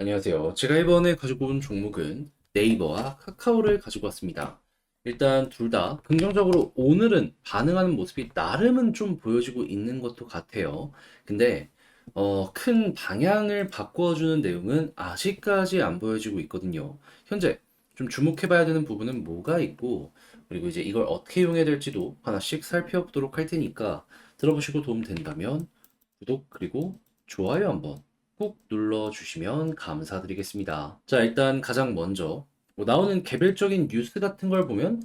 안녕하세요. 제가 이번에 가지고 온 종목은 네이버와 카카오를 가지고 왔습니다. 일단 둘 다 긍정적으로 오늘은 반응하는 모습이 나름은 좀 보여지고 있는 것도 같아요. 근데 큰 방향을 바꿔주는 내용은 아직까지 안 보여지고 있거든요. 현재 좀 주목해봐야 되는 부분은 뭐가 있고, 그리고 이제 이걸 어떻게 이용해야 될지도 하나씩 살펴보도록 할 테니까 들어보시고 도움 된다면 구독 그리고 좋아요 한번 꾹 눌러주시면 감사드리겠습니다. 자, 일단 가장 먼저 뭐 나오는 개별적인 뉴스 같은 걸 보면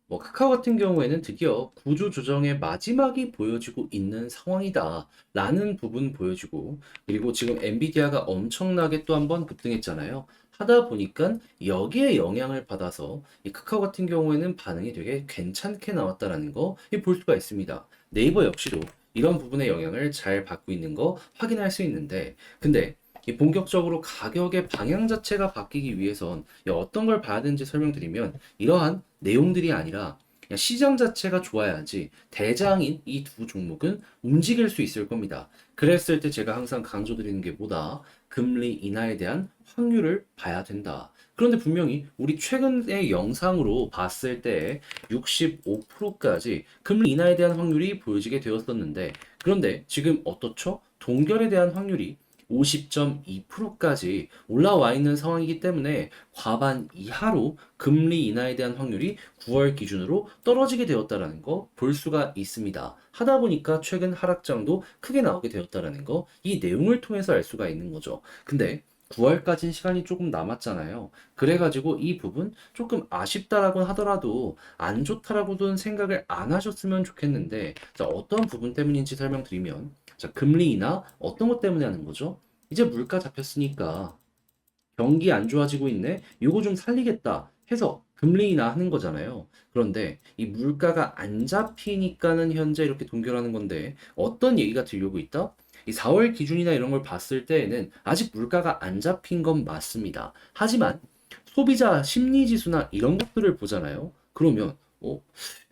뭐 카카오 같은 경우에는 드디어 구조 조정의 마지막이 보여지고 있는 상황이다 라는 부분 보여지고, 그리고 지금 엔비디아가 엄청나게 또 한번 급등했잖아요. 하다 보니까 여기에 영향을 받아서 이 카카오 같은 경우에는 반응이 되게 괜찮게 나왔다라는 거 볼 수가 있습니다. 네이버 역시도 이런 부분의 영향을 잘 받고 있는 거 확인할 수 있는데, 근데 이 본격적으로 가격의 방향 자체가 바뀌기 위해선 어떤 걸 봐야 되는지 설명드리면, 이러한 내용들이 아니라 그냥 시장 자체가 좋아야지 대장인 이 두 종목은 움직일 수 있을 겁니다. 그랬을 때 제가 항상 강조드리는 게 뭐다? 금리 인하에 대한 확률을 봐야 된다. 그런데 분명히 우리 최근의 영상으로 봤을 때 65%까지 금리 인하에 대한 확률이 보여지게 되었었는데, 그런데 지금 어떻죠? 동결에 대한 확률이 50.2%까지 올라와 있는 상황이기 때문에 과반 이하로 금리 인하에 대한 확률이 9월 기준으로 떨어지게 되었다라는 거 볼 수가 있습니다. 하다 보니까 최근 하락장도 크게 나오게 되었다라는 거, 이 내용을 통해서 알 수가 있는 거죠. 근데 9월까지는 시간이 조금 남았잖아요. 그래가지고 이 부분 조금 아쉽다라고 하더라도 안 좋다라고는 생각을 안 하셨으면 좋겠는데, 자, 어떤 부분 때문인지 설명드리면, 자, 금리 인하 어떤 것 때문에 하는 거죠? 이제 물가 잡혔으니까 경기 안 좋아지고 있네. 요거 좀 살리겠다 해서 금리 인하하는 거잖아요. 그런데 이 물가가 안 잡히니까는 현재 이렇게 동결하는 건데, 어떤 얘기가 들려오고 있다? 이 4월 기준이나 이런 걸 봤을 때에는 아직 물가가 안 잡힌 건 맞습니다. 하지만 소비자 심리 지수나 이런 것들을 보잖아요. 그러면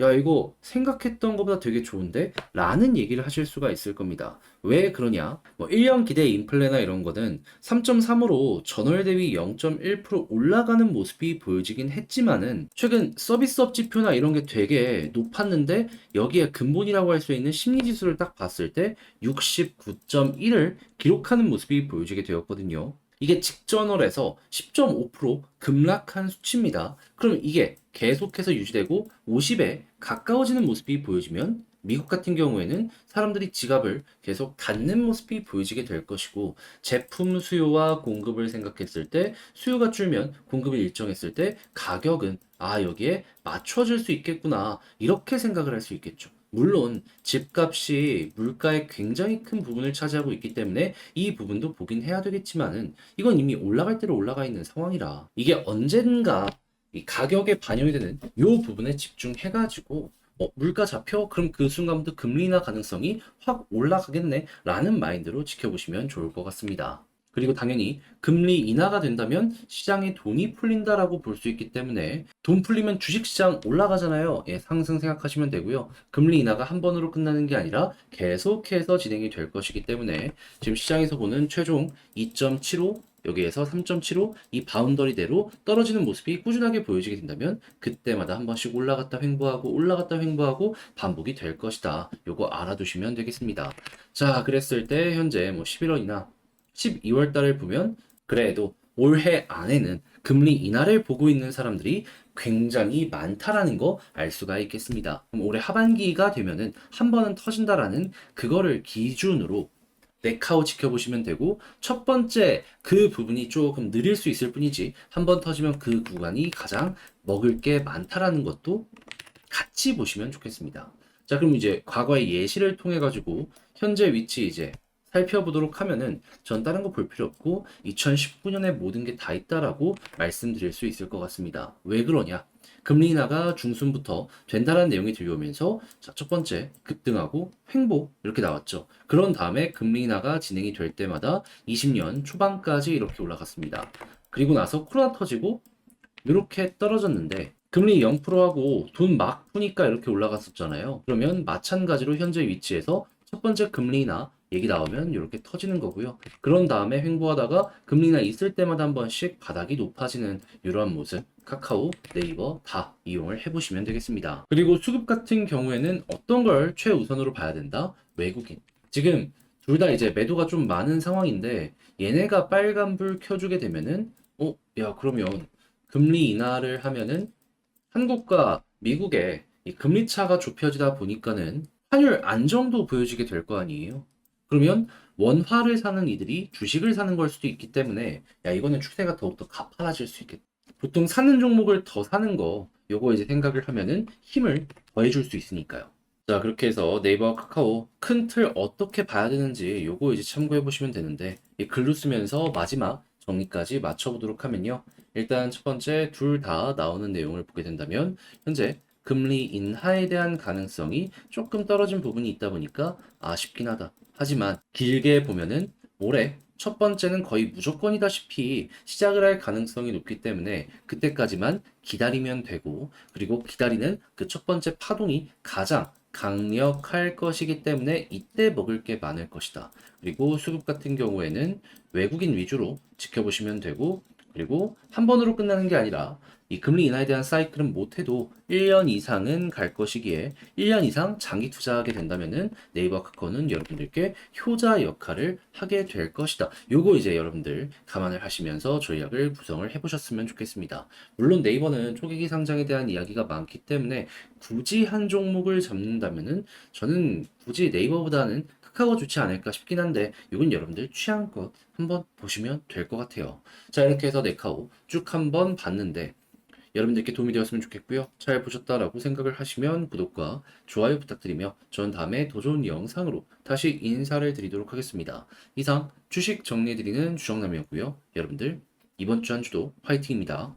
야, 이거 생각했던 것보다 되게 좋은데? 라는 얘기를 하실 수가 있을 겁니다. 왜 그러냐? 뭐 1년 기대 인플레나 이런 거는 3.3으로 전월 대비 0.1% 올라가는 모습이 보여지긴 했지만은, 최근 서비스업 지표나 이런 게 되게 높았는데 여기에 근본이라고 할 수 있는 심리 지수를 딱 봤을 때 69.1을 기록하는 모습이 보여지게 되었거든요. 이게 직전월에서 10.5% 급락한 수치입니다. 그럼 이게 계속해서 유지되고 50에 가까워지는 모습이 보여지면 미국 같은 경우에는 사람들이 지갑을 계속 닫는 모습이 보여지게 될 것이고, 제품 수요와 공급을 생각했을 때 수요가 줄면 공급이 일정했을 때 가격은 여기에 맞춰질 수 있겠구나, 이렇게 생각을 할 수 있겠죠. 물론 집값이 물가의 굉장히 큰 부분을 차지하고 있기 때문에 이 부분도 보긴 해야 되겠지만은, 이건 이미 올라갈 대로 올라가 있는 상황이라 이게 언젠가 이 가격에 반영이 되는 요 부분에 집중해가지고 물가 잡혀? 그럼 그 순간부터 금리 인하 가능성이 확 올라가겠네 라는 마인드로 지켜보시면 좋을 것 같습니다. 그리고 당연히 금리 인하가 된다면 시장에 돈이 풀린다라고 볼 수 있기 때문에, 돈 풀리면 주식시장 올라가잖아요. 예, 상승 생각하시면 되고요. 금리 인하가 한 번으로 끝나는 게 아니라 계속해서 진행이 될 것이기 때문에 지금 시장에서 보는 최종 2.75, 여기에서 3.75 이 바운더리대로 떨어지는 모습이 꾸준하게 보여지게 된다면 그때마다 한 번씩 올라갔다 횡보하고 올라갔다 횡보하고 반복이 될 것이다. 요거 알아두시면 되겠습니다. 자, 그랬을 때 현재 뭐 11월이나 12월 달을 보면 그래도 올해 안에는 금리 인하를 보고 있는 사람들이 굉장히 많다라는 거 알 수가 있겠습니다. 그럼 올해 하반기가 되면은 한 번은 터진다라는 그거를 기준으로 네카우 지켜보시면 되고, 첫 번째 그 부분이 조금 느릴 수 있을 뿐이지 한 번 터지면 그 구간이 가장 먹을 게 많다라는 것도 같이 보시면 좋겠습니다. 자, 그럼 이제 과거의 예시를 통해 가지고 현재 위치 이제 살펴보도록 하면은, 전 다른 거 볼 필요 없고 2019년에 모든 게 다 있다라고 말씀드릴 수 있을 것 같습니다. 왜 그러냐? 금리 인하가 중순부터 된다는 내용이 들려오면서, 자, 첫 번째 급등하고 횡보 이렇게 나왔죠. 그런 다음에 금리 인하가 진행이 될 때마다 20년 초반까지 이렇게 올라갔습니다. 그리고 나서 코로나 터지고 이렇게 떨어졌는데, 금리 0%하고 돈 막 푸니까 이렇게 올라갔었잖아요. 그러면 마찬가지로 현재 위치에서 첫 번째 금리 인하 얘기 나오면 이렇게 터지는 거고요. 그런 다음에 횡보하다가 금리나 있을 때마다 한 번씩 바닥이 높아지는 이러한 모습 카카오, 네이버 다 이용을 해보시면 되겠습니다. 그리고 수급 같은 경우에는 어떤 걸 최우선으로 봐야 된다? 외국인. 지금 둘 다 이제 매도가 좀 많은 상황인데 얘네가 빨간불 켜주게 되면은 야 그러면 금리 인하를 하면은 한국과 미국의 이 금리 차가 좁혀지다 보니까는 환율 안정도 보여지게 될 거 아니에요. 그러면 원화를 사는 이들이 주식을 사는 걸 수도 있기 때문에 야 이거는 추세가 더욱더 가팔라질 수 있겠다. 보통 사는 종목을 더 사는 거 요거 이제 생각을 하면은 힘을 더해줄 수 있으니까요. 자 그렇게 해서 네이버와 카카오 큰 틀 어떻게 봐야 되는지 요거 이제 참고해 보시면 되는데 이 글로 쓰면서 마지막 정리까지 맞춰보도록 하면요. 일단 첫 번째 둘 다 나오는 내용을 보게 된다면 현재 금리 인하에 대한 가능성이 조금 떨어진 부분이 있다 보니까 아쉽긴 하다. 하지만 길게 보면은 올해 첫 번째는 거의 무조건이다시피 시작을 할 가능성이 높기 때문에 그때까지만 기다리면 되고 그리고 기다리는 그 첫 번째 파동이 가장 강력할 것이기 때문에 이때 먹을 게 많을 것이다. 그리고 수급 같은 경우에는 외국인 위주로 지켜보시면 되고 그리고 한 번으로 끝나는 게 아니라 이 금리 인하에 대한 사이클은 못해도 1년 이상은 갈 것이기에 1년 이상 장기 투자하게 된다면은 네이버 카카오는 여러분들께 효자 역할을 하게 될 것이다. 요거 이제 여러분들 감안을 하시면서 전략을 구성을 해보셨으면 좋겠습니다. 물론 네이버는 초기기 상장에 대한 이야기가 많기 때문에 굳이 한 종목을 잡는다면은 저는 굳이 네이버보다는 카카오가 좋지 않을까 싶긴 한데 이건 여러분들 취향껏 한번 보시면 될 것 같아요. 자 이렇게 해서 네카오 쭉 한번 봤는데 여러분들께 도움이 되었으면 좋겠고요. 잘 보셨다라고 생각을 하시면 구독과 좋아요 부탁드리며 전 다음에 더 좋은 영상으로 다시 인사를 드리도록 하겠습니다. 이상 주식 정리해드리는 주정남이었고요. 여러분들 이번 주 한 주도 화이팅입니다.